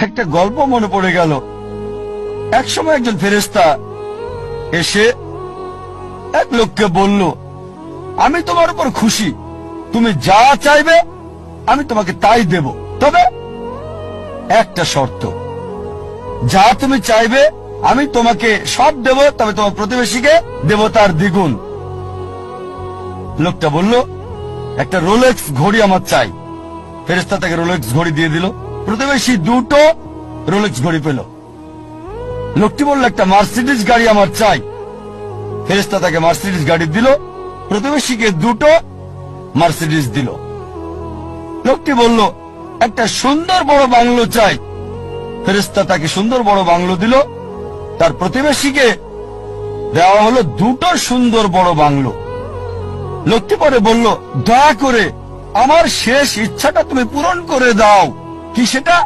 একটা গল্প মনে পড়ে গেল। একসময় একজন ফেরেশতা এসে এক লোককে বলল, আমি তোমার উপর খুশি, তুমি যা চাইবে আমি তোমাকে তাই দেব, তবে একটা শর্ত, যা তুমি চাইবে আমি তোমাকে সব দেব, তবে তোমার প্রতিবেশীকে দেব তার দ্বিগুণ। লোকটা বলল, একটা রোলেক্স ঘড়ি আমার চাই। ফেরেশতা তাকে রোলেক্স ঘড়ি দিয়ে দিল। প্রতিবেশী দুটো রোলেক্স ঘড়ি পেল। লোকটি বলল, একটা মার্সিডিজ গাড়ি আমার চাই। ফেরেশতা তাকে মার্সিডিজ গাড়ি দিল। প্রতিবেশীকে দুটো মার্সিডিজ দিল। লোকটি বলল, একটা সুন্দর বড় বাংলো চাই। ফেরেশতা তাকে সুন্দর বড় বাংলো দিল। তার প্রতিবেশীকে দেওয়া হলো দুটো সুন্দর বড় বাংলো। লোকটি পরে বলল, দয়া করে আমার শেষ ইচ্ছাটা তুমি পূরণ করে দাও। কি সেটা?